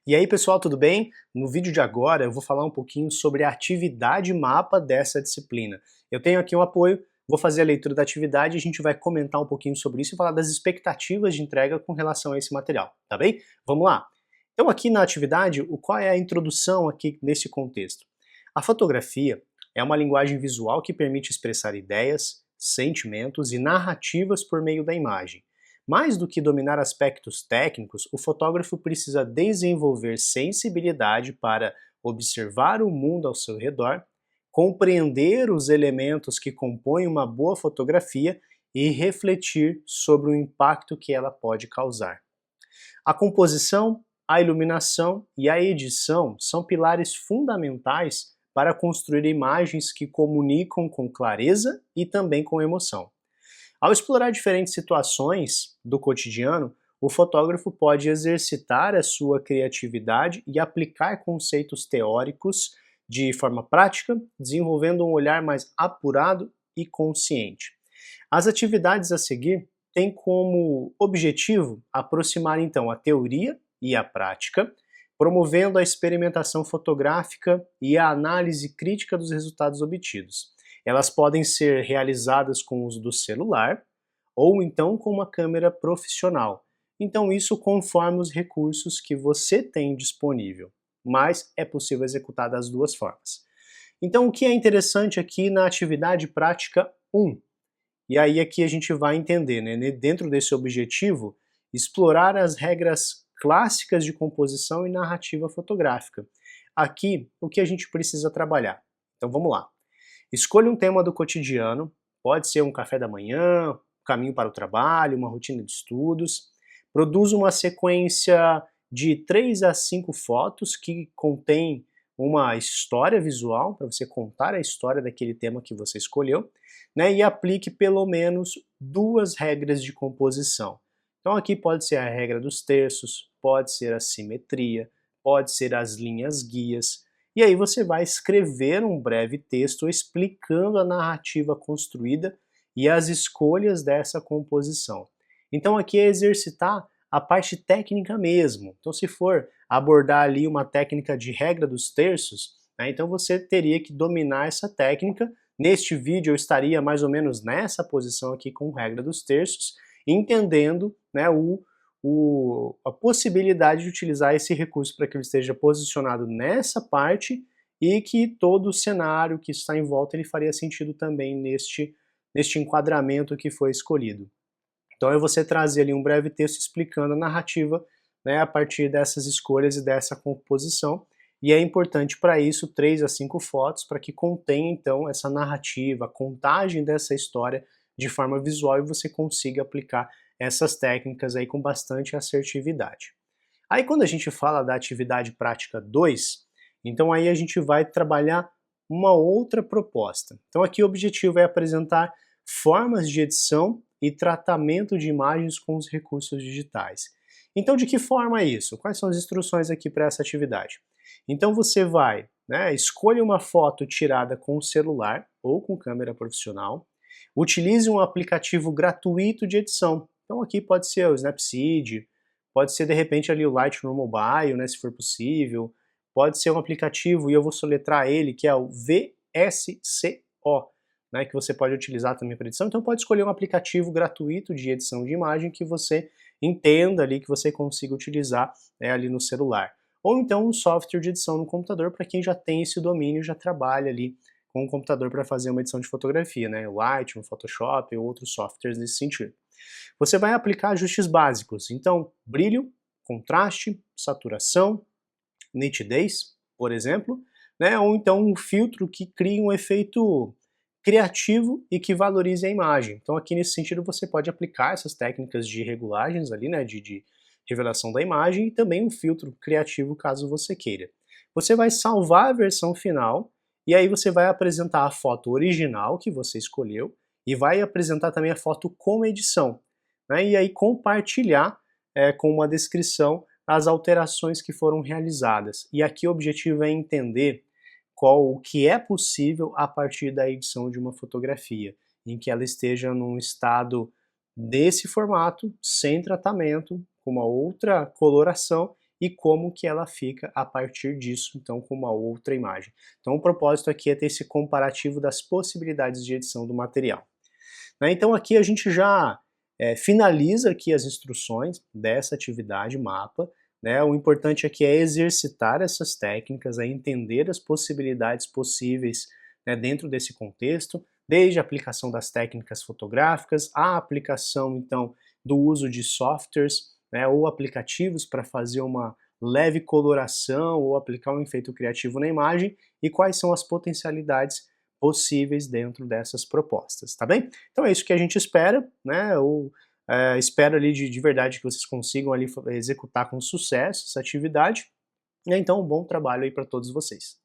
E aí pessoal, tudo bem? No vídeo de agora eu vou falar um pouquinho sobre a atividade mapa dessa disciplina. Eu tenho aqui um apoio, vou fazer a leitura da atividade e a gente vai comentar um pouquinho sobre isso e falar das expectativas de entrega com relação a esse material, tá bem? Vamos lá! Então aqui na atividade, qual é a introdução aqui nesse contexto? A fotografia é uma linguagem visual que permite expressar ideias, sentimentos e narrativas por meio da imagem. Mais do que dominar aspectos técnicos, o fotógrafo precisa desenvolver sensibilidade para observar o mundo ao seu redor, compreender os elementos que compõem uma boa fotografia e refletir sobre o impacto que ela pode causar. A composição, a iluminação e a edição são pilares fundamentais para construir imagens que comunicam com clareza e também com emoção. Ao explorar diferentes situações do cotidiano, o fotógrafo pode exercitar a sua criatividade e aplicar conceitos teóricos de forma prática, desenvolvendo um olhar mais apurado e consciente. As atividades a seguir têm como objetivo aproximar então a teoria e a prática, promovendo a experimentação fotográfica e a análise crítica dos resultados obtidos. Elas podem ser realizadas com o uso do celular ou então com uma câmera profissional. Então isso conforme os recursos que você tem disponível, mas é possível executar das duas formas. Então o que é interessante aqui na atividade prática 1? E aí aqui a gente vai entender, né, dentro desse objetivo, explorar as regras clássicas de composição e narrativa fotográfica. Aqui, o que a gente precisa trabalhar? Então vamos lá. Escolha um tema do cotidiano, pode ser um café da manhã, caminho para o trabalho, uma rotina de estudos. Produza uma sequência de 3 a 5 fotos que contém uma história visual, para você contar a história daquele tema que você escolheu, né, e aplique pelo menos 2 regras de composição. Então aqui pode ser a regra dos terços, pode ser a simetria, pode ser as linhas guias, e aí você vai escrever um breve texto explicando a narrativa construída e as escolhas dessa composição. Então aqui é exercitar a parte técnica mesmo. Então se for abordar ali uma técnica de regra dos terços, né, então você teria que dominar essa técnica. Neste vídeo eu estaria mais ou menos nessa posição aqui com regra dos terços, entendendo, né, a possibilidade de utilizar esse recurso para que ele esteja posicionado nessa parte e que todo o cenário que está em volta ele faria sentido também neste enquadramento que foi escolhido. Então é você trazer ali um breve texto explicando a narrativa, né, a partir dessas escolhas e dessa composição, e é importante para isso 3 a 5 fotos para que contenha então essa narrativa, a contagem dessa história de forma visual e você consiga aplicar essas técnicas aí com bastante assertividade. Aí quando a gente fala da atividade prática 2, então aí a gente vai trabalhar uma outra proposta. Então aqui o objetivo é apresentar formas de edição e tratamento de imagens com os recursos digitais. Então de que forma é isso? Quais são as instruções aqui para essa atividade? Então você vai, né, escolha uma foto tirada com o celular ou com câmera profissional, utilize um aplicativo gratuito de edição. Então aqui pode ser o Snapseed, pode ser de repente ali o Lightroom Mobile, né, se for possível, pode ser um aplicativo, e eu vou soletrar ele, que é o VSCO, né, que você pode utilizar também para edição. Então pode escolher um aplicativo gratuito de edição de imagem que você entenda ali, que você consiga utilizar, né, ali no celular. Ou então um software de edição no computador para quem já tem esse domínio e já trabalha ali com o computador para fazer uma edição de fotografia, né, o Lightroom, Photoshop ou outros softwares nesse sentido. Você vai aplicar ajustes básicos, então brilho, contraste, saturação, nitidez, por exemplo, né, ou então um filtro que crie um efeito criativo e que valorize a imagem. Então aqui nesse sentido você pode aplicar essas técnicas de regulagens ali, né, de revelação da imagem e também um filtro criativo caso você queira. Você vai salvar a versão final e aí você vai apresentar a foto original que você escolheu e vai apresentar também a foto com edição, né, e aí compartilhar com uma descrição as alterações que foram realizadas. E aqui o objetivo é entender o que é possível a partir da edição de uma fotografia, em que ela esteja num estado desse formato, sem tratamento, com uma outra coloração, e como que ela fica a partir disso, então, com uma outra imagem. Então o propósito aqui é ter esse comparativo das possibilidades de edição do material. Né? Então aqui a gente já finaliza aqui as instruções dessa atividade mapa, né? O importante aqui é exercitar essas técnicas, é entender as possibilidades possíveis, né, dentro desse contexto, desde a aplicação das técnicas fotográficas, a aplicação então do uso de softwares, né, ou aplicativos para fazer uma leve coloração ou aplicar um efeito criativo na imagem e quais são as potencialidades possíveis dentro dessas propostas, tá bem? Então é isso que a gente espera, né? Eu espero ali de verdade que vocês consigam ali executar com sucesso essa atividade, né? Então um bom trabalho aí para todos vocês.